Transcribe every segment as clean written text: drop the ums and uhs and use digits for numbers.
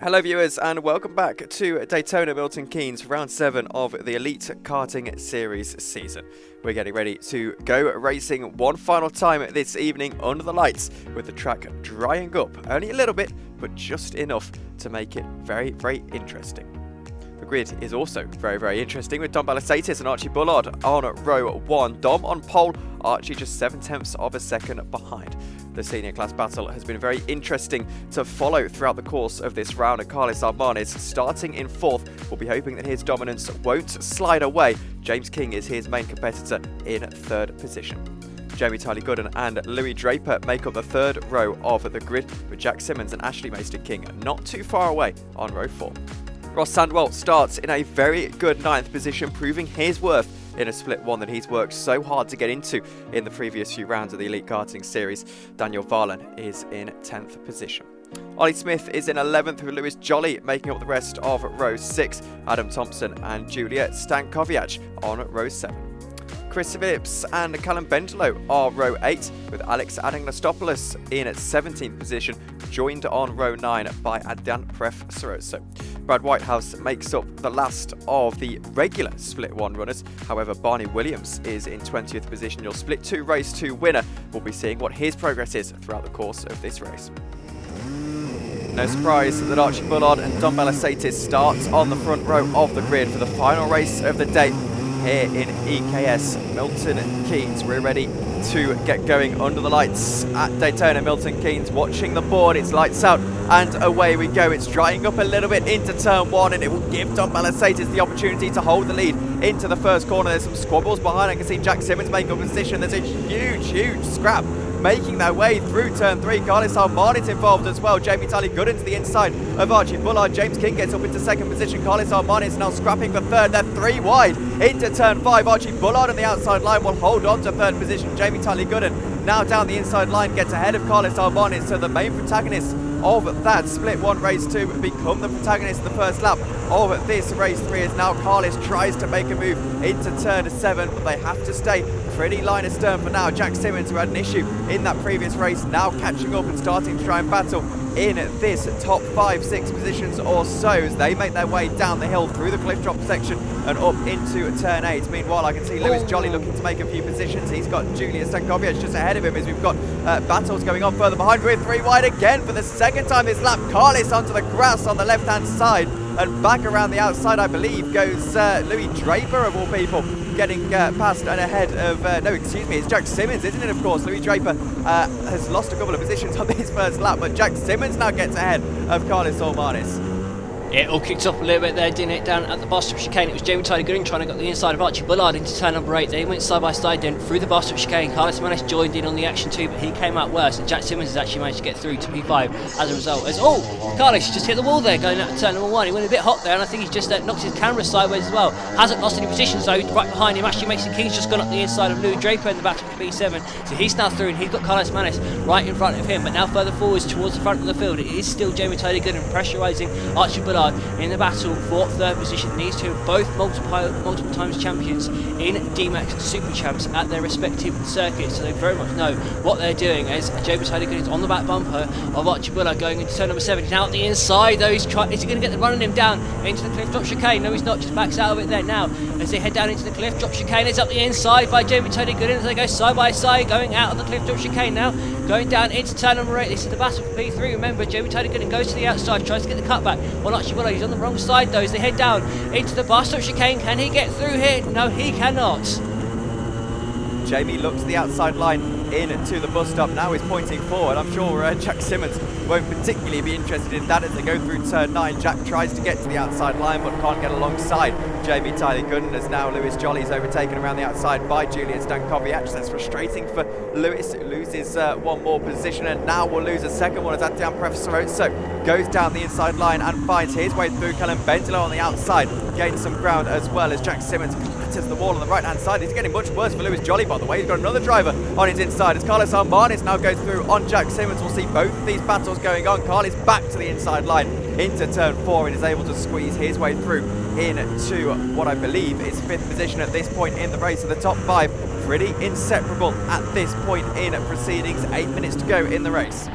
Hello viewers and welcome back to Daytona Milton Keynes, round 7 of the Elite Karting Series season. We're getting ready to go racing one final time this evening under the lights, with the track drying up only a little bit, but just enough to make it very, very interesting. The grid is also very, very interesting, with Balasaitis and Archie Bullard on row 1. Dom on pole, Archie just 7/10 of a second behind. The senior class battle has been very interesting to follow throughout the course of this round, and Karlis Elmanis starting in 4th. We'll be hoping that his dominance won't slide away. James King is his main competitor in 3rd position. Jamie Gooden and Louis Draper make up the 3rd row of the grid, with Jack Simmons and Ashley Mason-King not too far away on row 4. Ross Sandwell starts in a very good 9th position, proving his worth in a split one that he's worked so hard to get into in the previous few rounds of the Elite Karting Series. Daniel Varlan is in 10th position. Ollie Smith is in 11th, with Lewis Jolly making up the rest of row 6. Adam Thompson and Julia Stankovic on row 7. Chris Phillips and Callum Bendelo are row 8, with Alex Adanglastopoulos in 17th position, joined on row 9 by Adrian Pref-Soroso. Brad Whitehouse makes up the last of the regular Split 1 runners. However, Barney Williams is in 20th position. Your Split 2 Race 2 winner. We'll be seeing what his progress is throughout the course of this race. No surprise that Archie Bullard and Dom Balasaitis start on the front row of the grid for the final race of the day here in EKS Milton Keynes. We're ready to get going under the lights at Daytona Milton Keynes, watching the board. It's lights out and away we go. It's drying up a little bit into turn 1, and it will give Dom Balasaitis the opportunity to hold the lead into the first corner. There's some squabbles behind. I can see Jack Simmons make a position. There's a huge scrap making their way through turn 3. Karlis Elmanis involved as well. Jamie Gooden to the inside of Archie Bullard. James King gets up into 2nd position. Karlis Elmanis now scrapping for 3rd. They're 3 wide into turn 5. Archie Bullard on the outside line will hold on to 3rd position. Jamie Gooden now down the inside line gets ahead of Karlis Elmanis. So the main protagonists of that Split 1 Race 2 become the protagonists of the first lap of this Race 3, as now Karlis tries to make a move into turn 7, but they have to stay pretty line astern for now. Jack Simmons, who had an issue in that previous race, now catching up and starting to try and battle in this top 5-6 positions or so, as they make their way down the hill through the cliff drop section and up into turn 8. Meanwhile, I can see Lewis Jolly looking to make a few positions. He's got Julia Stankovic just ahead of him, as we've got battles going on further behind. We're 3 wide again for the second time this lap. Karlis onto the grass on the left-hand side, and back around the outside, I believe, goes Louis Draper, of all people, getting past and ahead of, it's Jack Simmons, isn't it, of course. Louis Draper has lost a couple of positions on this first lap, but Jack Simmons now gets ahead of Karlis Elmanis. Yeah, it all kicked off a little bit there, didn't it? Down at the bottom chicane, it was Jamie Gooden trying to get the inside of Archie Bullard into turn number 8. They went side by side then through the bottom chicane. Karlis Elmanis joined in on the action too, but he came out worse, and Jack Simmons has actually managed to get through to P5 as a result. Karlis just hit the wall there going out to turn number 1. He went a bit hot there, and I think he's just knocked his camera sideways as well. Hasn't lost any positions though. Right behind him, Ashley Mason-King's just gone up the inside of Louis Draper in the battle for P7. So he's now through, and he's got Karlis Elmanis right in front of him. But now further forwards towards the front of the field, it is still Jamie Gooden pressurising Archie Bullard in the battle for 3rd position. These two are both multiple times champions in DMAX Super Champs at their respective circuits, so they very much know what they're doing, as Jamie Gooden is on the back bumper of Archie Bullard going into turn number 7. He's now at the inside though. Is he going to get the running him down into the cliff drop chicane? No, he's not, just backs out of it there now as they head down into the cliff drop chicane. It's up the inside by Jamie Gooden as they go side by side, going out of the cliff drop chicane now, going down into turn number 8. This is the battle for P3. Remember, Jamie Gooden goes to the outside, tries to get the cutback on Archie Bullard. He's on the wrong side though as they head down into the bar stop chicane. Can he get through here? No, he cannot. Jamie looks the outside line into the bus stop. Now he's pointing forward. I'm sure Jack Simmons won't particularly be interested in that as they go through turn 9. Jack tries to get to the outside line but can't get alongside Jamie Gooden, as now Lewis Jolly is overtaken around the outside by Julian Stankovic. That's frustrating for Lewis, who loses one more position and now will lose a second one as Adrian Pref-Soroso goes down the inside line and finds his way through. Callum Bendelo on the outside gains some ground, as well as Jack Simmons clatters the wall on the right hand side. It's getting much worse for Lewis Jolly, by the way. He's got another driver on his inside as Karlis Elmanis now goes through on Jack Simmons. We'll see both of these battles going on. Karlis back to the inside line into turn 4 and is able to squeeze his way through into what I believe is 5th position at this point in the race. Of the top 5 pretty inseparable at this point in proceedings. 8 minutes to go in the race.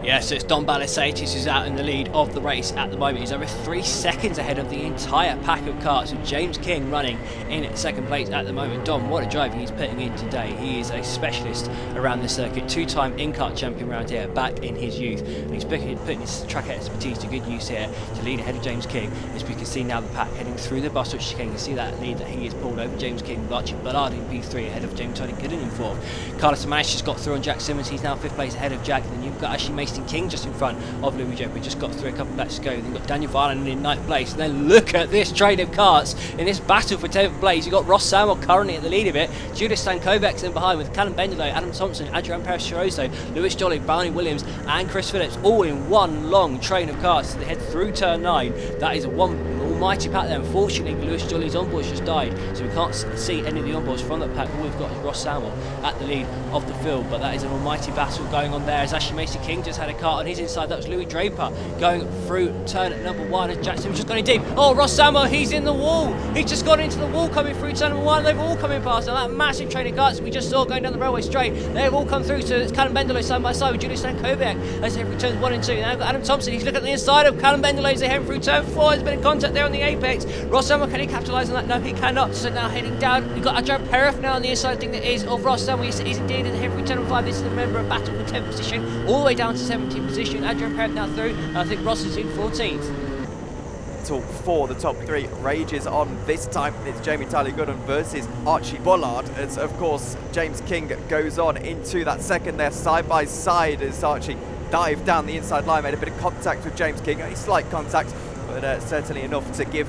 Yeah, so it's Don Balasaitis who's out in the lead of the race at the moment. He's over 3 seconds ahead of the entire pack of karts, with James King running in second place at the moment. Don, what a drive he's putting in today. He is a specialist around the circuit, 2-time in-kart champion around here, back in his youth. And he's putting his track expertise to good use here to lead ahead of James King. As we can see now, the pack heading through the bus which King. You can see that lead that he has pulled over James King, with Archie Bullard in P3 ahead of James Tony Gooden in 4th. Karlis Elmanis just got through on Jack Simmons. He's now 5th place ahead of Jack. And then you've got Ashley Mason King just in front of Louis Draper. We just got through a couple of laps to go. Then you've got Daniel Varlan in 9th place. And then look at this train of karts in this battle for 10th place. You've got Ross Samuel currently at the lead of it. Julius Stankovic's in behind with Callum Bendelow, Adam Thompson, Adrian Perez-Chiroso, Lewis Jolly, Barney Williams and Chris Phillips, all in one long train of karts as they head through turn 9. That is a one almighty pack there. Unfortunately, Lewis Jolly's onboards just died, so we can't see any of the onboards from that pack. All we've got is Ross Samuel at the lead of the field, but that is an almighty battle going on there as Ashley Mason King just had a kart on his inside. That was Louis Draper going through turn number 1 as Jackson was just gone in deep. Oh, Ross Samuel, he's in the wall. He's just gone into the wall coming through turn number 1. They've all coming past. Now that massive train of karts we just saw going down the railway straight, they've all come through. So it's Callum Bendelow side by side with Julius Stankovic as they through turns 1 and 2. Now we've got Adam Thompson. He's looking at the inside of Callum Bendelow as they head through turn 4. There's been a contact there on the apex. Ross Samuel, can he capitalise on that? No, he cannot. So now heading down, you've got Adrian Perez now on the inside thing that is of Ross Samuel. He's indeed in the head through turn 5. This is a member of battle for 10th position, all the way down to 17th position. Adrian Perez now through, and I think Ross is in 14th. Talk for the top 3 rages on this time. It's Jamie Tyler Gooden versus Archie Bullard, as of course James King goes on into that second there side by side as Archie dived down the inside line, made a bit of contact with James King, only slight contact, but certainly enough to give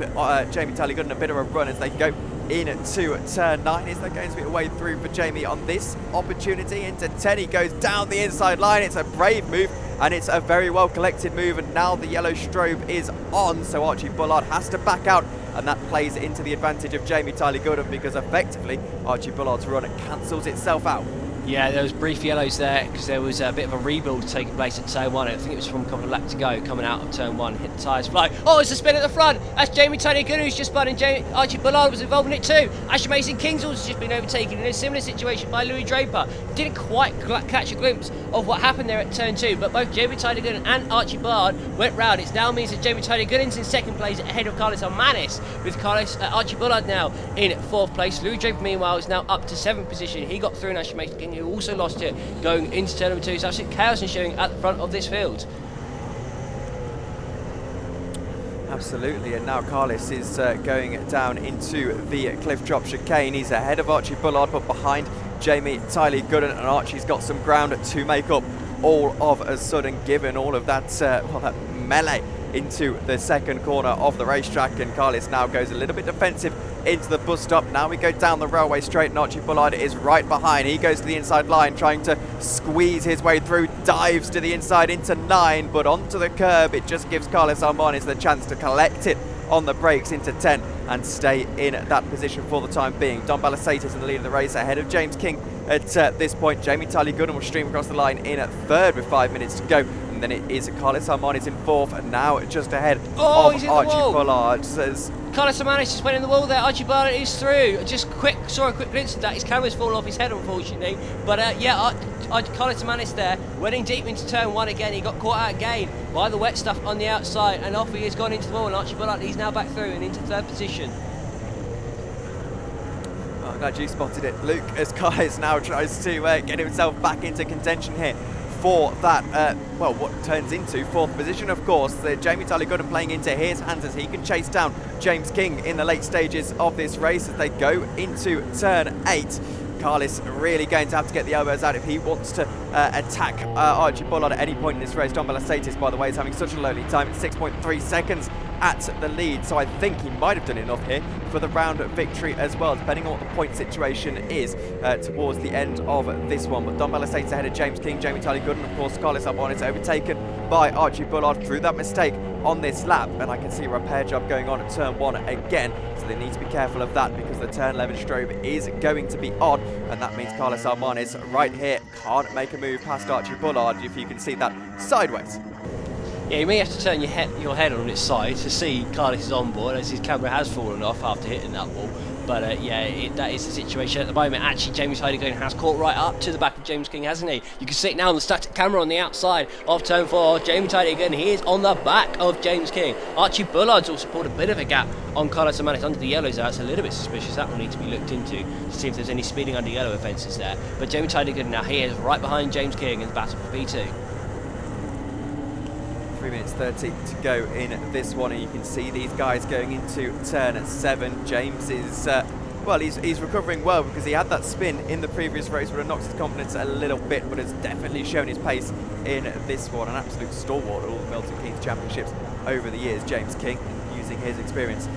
Jamie Tyler Gooden a bit of a run as they go into turn 9. Is there going to be a way through for Jamie on this opportunity? Into 10, he goes down the inside line. It's a brave move and it's a very well collected move, and now the yellow strobe is on, so Archie Bullard has to back out, and that plays into the advantage of Jamie Tyler Gooden because effectively Archie Bullard's run cancels itself out. Yeah, there was brief yellows there because there was a bit of a rebuild taking place at turn 1. I think it was from a couple of laps to go, coming out of turn 1, hit the tyres fly. Oh, it's a spin at the front. That's Jamie Tyler Gooden who's just spun, and Archie Bullard was involved in it too. Ashley Mason King's also just been overtaken in a similar situation by Louis Draper. Didn't quite catch a glimpse of what happened there at turn 2, but both Jamie Tyler Gooden and Archie Bullard went round. It now means that Jamie Tyler Gooden's in 2nd place ahead of Karlis Elmanis, with Archie Bullard now in 4th place. Louis Draper, meanwhile, is now up to 7th position. He got through, and Ashley Mason King, who also lost it going into turn number 2. So absolute chaos ensuing at the front of this field. Absolutely, and now Karlis is going down into the cliff drop chicane. He's ahead of Archie Bullard, but behind Jamie Tyler Gooden, and Archie's got some ground to make up all of a sudden, given all of that, that melee into the second corner of the racetrack, and Karlis now goes a little bit defensive into the bus stop. Now we go down the railway straight, and Archie Bullard is right behind. He goes to the inside line, trying to squeeze his way through, dives to the inside into 9, but onto the curb. It just gives Karlis Elmanis the chance to collect it on the brakes into 10 and stay in that position for the time being. Don Balasaitis in the lead of the race ahead of James King at this point. Jamie Tyler Gooden will stream across the line in at 3rd with 5 minutes to go. And then it is Karlis Elmanis in 4th, and now just ahead of Archie Bullard. Karlis Elmanis just went in the wall there. Archie Bullard is through. Saw a quick glimpse of that. His camera's fallen off his head, unfortunately. But Karlis Elmanis there, went in deep into turn 1 again. He got caught out again by the wet stuff on the outside, and off he has gone into the wall. And Archie Bullard, he's now back through and into 3rd position. I'm glad you spotted it, Luke, as Karlis now tries to get himself back into contention here for that, what turns into 4th position, of course. Jamie Tyler Gooden playing into his hands as he can chase down James King in the late stages of this race as they go into turn 8. Karlis really going to have to get the elbows out if he wants to attack Archie Bullard at any point in this race. Don Balasaitis, by the way, is having such a lowly time at 6.3 seconds at the lead, so I think he might have done enough here for the round victory as well, depending on what the point situation is towards the end of this one. But Don Balasaitis ahead of James King, Jamie Tyler Gooden, of course. Karlis Elmanis overtaken by Archie Bullard through that mistake on this lap, and I can see a repair job going on at turn 1 again, so they need to be careful of that because the turn 11 strobe is going to be on, and that means Karlis Elmanis right here can't make a move past Archie Bullard, if you can see that sideways. Yeah, you may have to turn your head on its side to see Karlis' onboard, as his camera has fallen off after hitting that wall. But yeah, that is the situation at the moment. Actually, Jamie Tyler has caught right up to the back of James King, hasn't he? You can see it now on the static camera on the outside of turn 4. Jamie Tyler, he is on the back of James King. Archie Bullard's also pulled a bit of a gap on Karlis Elmanis under the yellows. That's a little bit suspicious. That will need to be looked into to see if there's any speeding under yellow offences there. But Jamie Tyler now, he is right behind James King in the battle for P2. 3 minutes 30 to go in this one, and you can see these guys going into turn 7. James is, well, he's recovering well because he had that spin in the previous race, but it knocks his confidence a little bit, but has definitely shown his pace in this one. An absolute stalwart at all the Milton Keynes Championships over the years, James King, using his experience,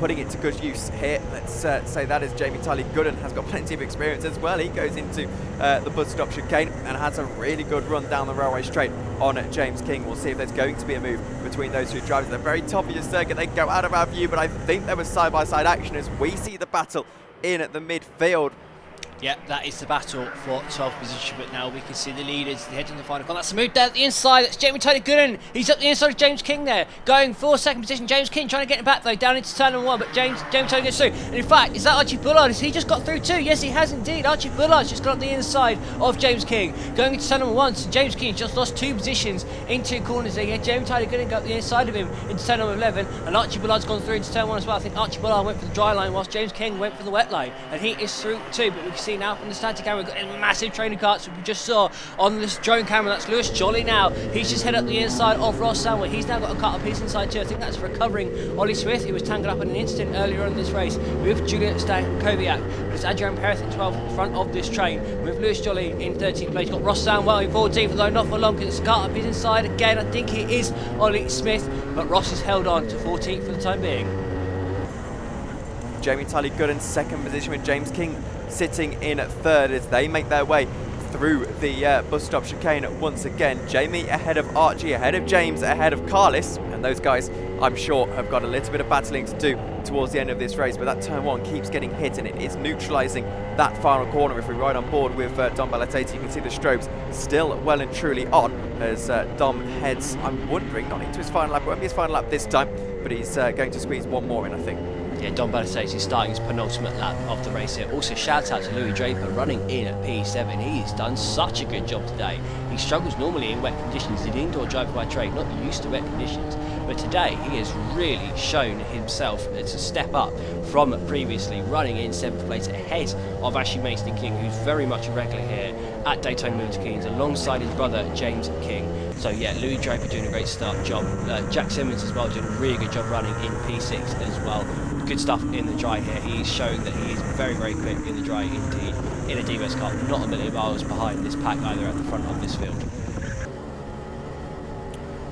putting it to good use here. Let's say that is Jamie Tyler Gooden has got plenty of experience as well. He goes into the bus stop chicane and has a really good run down the railway straight on James King. We'll see if there's going to be a move between those two drivers. At the very top of your circuit, they go out of our view, but I think there was side-by-side action as we see the battle in at the midfield. Yeah, that is the battle for 12th position, but now we can see the leaders heading to the final. That's a move there at the inside. That's Jamie Tyler Gooden. He's up the inside of James King there, going for second position. James King trying to get him back though, down into turn 1, but James Tyler gets through. And in fact, is that Archie Bullard? Has he just got through too? Yes, he has indeed. Archie Bullard's just got up the inside of James King, going into turn 1. So James King just lost 2 positions in 2 corners there. Yeah, Jamie Tyler Gooden got up the inside of him into turn 11, and Archie Bullard's gone through into turn 1 as well. I think Archie Bullard went for the dry line, whilst James King went for the wet line, and he is through too. But we can see now from the static camera, we've got a massive training carts we just saw on this drone camera. That's Lewis Jolly now. He's just head up the inside of Ross Samwell. He's now got a cut up his inside too. I think that's recovering Ollie Smith, who was tangled up in an incident earlier on in this race with Julian Stankowiak. But it's Adrian Perez in 12th in front of this train, with Lewis Jolly in 13th place. Got Ross Samwell in 14th, though not for long because it's cut up his inside again. I think it is Ollie Smith, but Ross is held on to 14th for the time being. Jamie Tyler Gooden second position, with James King sitting in 3rd as they make their way through the bus stop chicane once again. Jamie ahead of Archie, ahead of James, ahead of Karlis, and those guys, I'm sure, have got a little bit of battling to do towards the end of this race, but that turn 1 keeps getting hit and it is neutralising that final corner. If we ride on board with Dom Balasaitis, you can see the strobes still well and truly on as Dom heads, I'm wondering, not into his final lap. It won't be his final lap this time, but he's going to squeeze one more in, I think. Yeah, Dom Balasaitis is starting his penultimate lap of the race here. Also, shout out to Louis Draper running in at P7. He's done such a good job today. He struggles normally in wet conditions. He's an indoor driver by trade, not used to wet conditions. But today, he has really shown himself to step up from previously running in 7th place ahead of Ashley Mason King, who's very much a regular here at Daytona Milton Keynes, alongside his brother James King. So yeah, Louis Draper doing a great job. Jack Simmons as well doing a really good job running in P6 as well. Good stuff in the dry here. He's showing that he is very, very quick in the dry indeed. In a DBS car, not a million miles behind this pack either at the front of this field.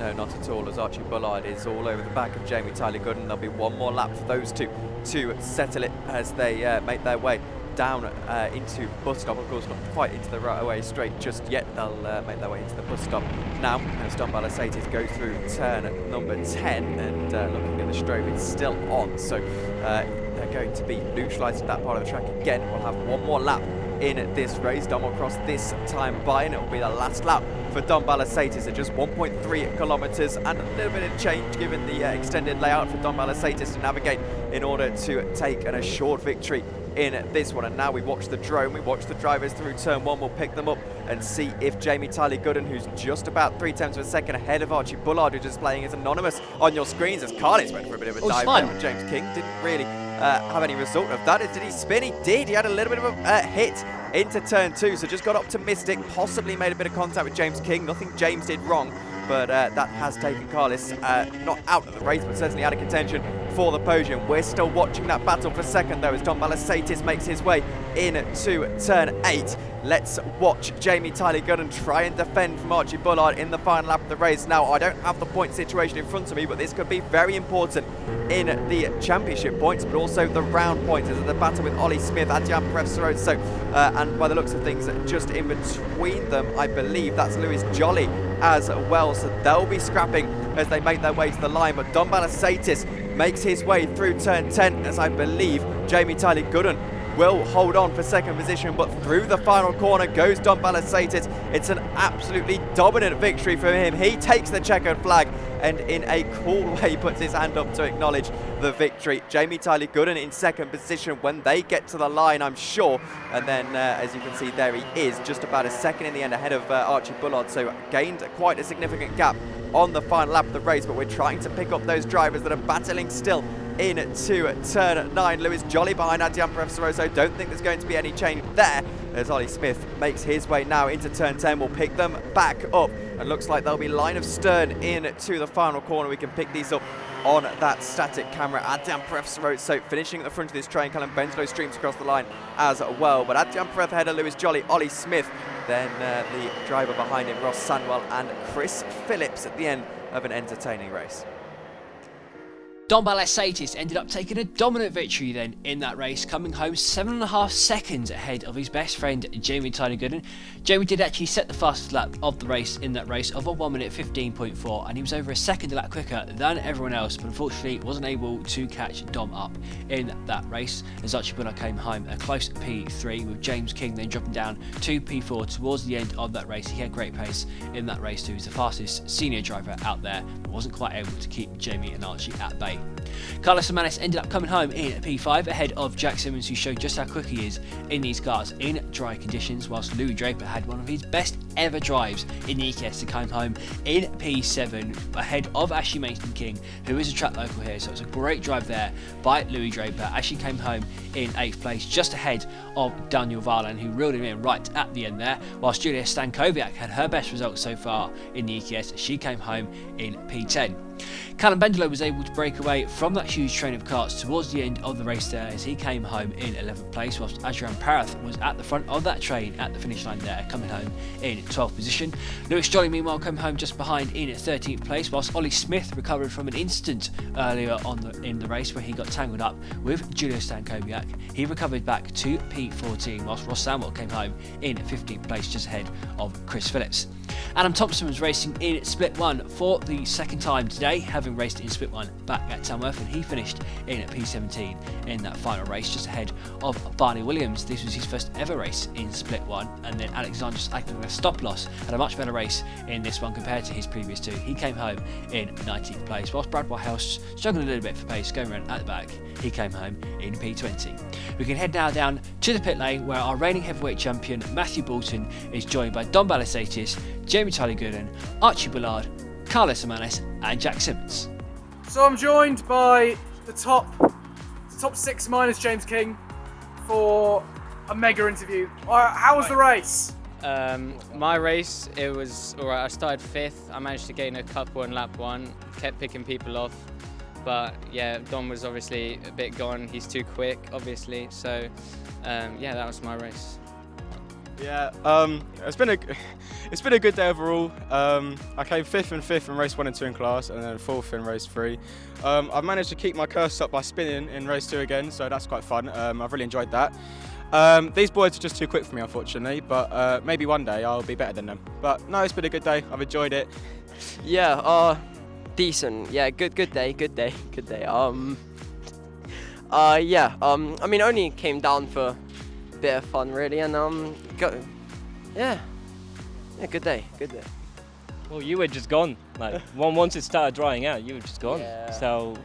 No, not at all, as Archie Bullard is all over the back of Jamie Tyler Gooden. There'll be one more lap for those two to settle it as they make their way down into bus stop. Of course, not quite into the right away straight just yet. They'll make their way into the bus stop now as Dom Balasaitis goes through turn number 10, and looking at the strobe, it's still on, so they're going to be neutralising that part of the track again. We'll have one more lap in this race. Dom will cross this time by, and it will be the last lap for Dom Balasaitis at just 1.3 kilometres, and a little bit of change given the extended layout for Dom Balasaitis to navigate in order to take an assured victory in this one. And now we watch the drone, we watch the drivers through turn 1. We'll pick them up and see if Jamie Tyler Gooden, who's just about 0.3 of a second ahead of Archie Bullard, who's displaying as anonymous on your screens, as Karlis went for a bit of a dive there with James King. Didn't really have any result of that. Did he spin? He did. He had a little bit of a hit into turn 2, so just got optimistic, possibly made a bit of contact with James King. Nothing James did wrong, but that has taken Karlis not out of the race, but certainly out of contention for the podium. We're still watching that battle for second though, as Dom Balasaitis makes his way into turn 8. Let's watch Jamie Tyler Gooden try and defend from Archie Bullard in the final lap of the race. Now, I don't have the point situation in front of me, but this could be very important in the championship points, but also the round points, as the battle with Ollie Smith, Adrian Perez, and by the looks of things, just in between them, I believe that's Lewis Jolly as well, so they'll be scrapping as they make their way to the line. But Dom Balasaitis makes his way through turn 10, as I believe Jamie Tyler Gooden will hold on for second position, but through the final corner goes Dom Balasaitis. It's an absolutely dominant victory for him. He takes the checkered flag and in a cool way puts his hand up to acknowledge the victory. Jamie Tyler Gooden in second position when they get to the line, I'm sure. And then, as you can see, there he is, just about a second in the end ahead of Archie Bullard. So gained quite a significant gap on the final lap of the race, but we're trying to pick up those drivers that are battling still into turn 9. Lewis Jolly behind Adrian Perez-Rosso. Don't think there's going to be any change there as Ollie Smith makes his way now into turn 10. We'll pick them back up. It looks like there'll be line of stern into the final corner. We can pick these up on that static camera. Adrian Perez-Rosso finishing at the front of this train. Callum Benslow streams across the line as well. But Adrian Perez ahead of Lewis Jolly, Ollie Smith, then the driver behind him, Ross Sandwell, and Chris Phillips at the end of an entertaining race. Don Balasaitis ended up taking a dominant victory then in that race, coming home 7.5 seconds ahead of his best friend Jamie Tyler Gooden. Jamie did actually set the fastest lap of the race in that race of a 1 minute 15.4, and he was over a second a lap quicker than everyone else, but unfortunately wasn't able to catch Dom up in that race as Archie Bullard came home a close P3, with James King then dropping down to P4 towards the end of that race. He had great pace in that race too. He was the fastest senior driver out there, but wasn't quite able to keep Jamie and Archie at bay. Karlis Elmanis ended up coming home in P5 ahead of Jack Simmons, who showed just how quick he is in these cars in dry conditions, whilst Louis Draper had one of his best ever drives in the EKS to come home in P7 ahead of Ashley Mason-King, who is a track local here. So it's a great drive there by Louis Draper. Ashley came home in 8th place, just ahead of Daniel Varlan, who reeled him in right at the end there, whilst Julia Stankowiak had her best results so far in the EKS. She came home in P10. Callum Benslow was able to break away from that huge train of carts towards the end of the race there as he came home in 11th place, whilst Adrian Parath was at the front of that train at the finish line there, coming home in 12th position. Lewis Jolly meanwhile came home just behind in 13th place, whilst Ollie Smith recovered from an incident earlier in the race where he got tangled up with Julio Stankowiak. He recovered back to P14, whilst Ross Sandwell came home in 15th place, just ahead of Chris Phillips. Adam Thompson was racing in Split 1 for the second time today, having raced in Split 1 back at Tamworth, and he finished in P17 in that final race, just ahead of Barney Williams. This was his first ever race in Split 1, and then Alexandros acting a stop loss had a much better race in this one compared to his previous two. He came home in 19th place, whilst Brad Whitehouse struggled a little bit for pace going around at the back. He came home in P20. We can head now down to the pit lane where our reigning heavyweight champion Matthew Boulton is joined by Don Balasaitis, Jamie Tyler Gooden, Archie Bullard, Karlis Elmanis and Jack Simmons. So I'm joined by the top 6 minus James King for a mega interview. How was the race? My race, it was alright. I started 5th. I managed to gain a couple in lap 1, kept picking people off. But yeah, Dom was obviously a bit gone. He's too quick, obviously. So yeah, that was my race. Yeah, it's been a good day overall. I came 5th in race 1 and 2 in class, and then 4th in race 3. I've managed to keep my curse up by spinning in race 2 again, so that's quite fun. I've really enjoyed that. These boys are just too quick for me, unfortunately, but maybe one day I'll be better than them. But no, it's been a good day. I've enjoyed it. Yeah, decent. Yeah, good day. Yeah, I mean, only came down for a bit of fun, really, and yeah, good day. Well, you were just gone. Like once it started drying out, you were just gone. Yeah. So,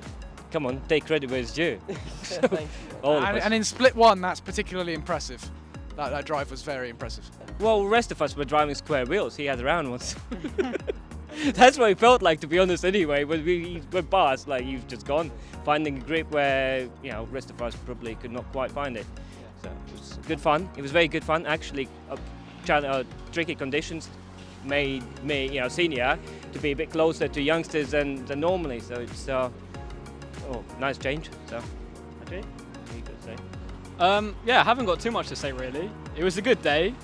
come on, take credit where it's due. Thank you. All of us. And in Split 1, that's particularly impressive. That drive was very impressive. Well, the rest of us were driving square wheels. He had round ones. That's what it felt like, to be honest. Anyway, when we went past, like you've just gone, finding a grip where the rest of us probably could not quite find it. So it was good fun. It was very good fun. Actually, tricky conditions made me, senior, to be a bit closer to youngsters than normally. So it's nice change. So that's it. What you could say. Yeah, I haven't got too much to say really. It was a good day.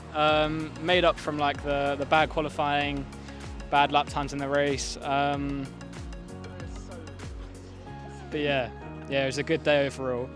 Made up from like the bad qualifying, bad lap times in the race. But yeah, it was a good day overall.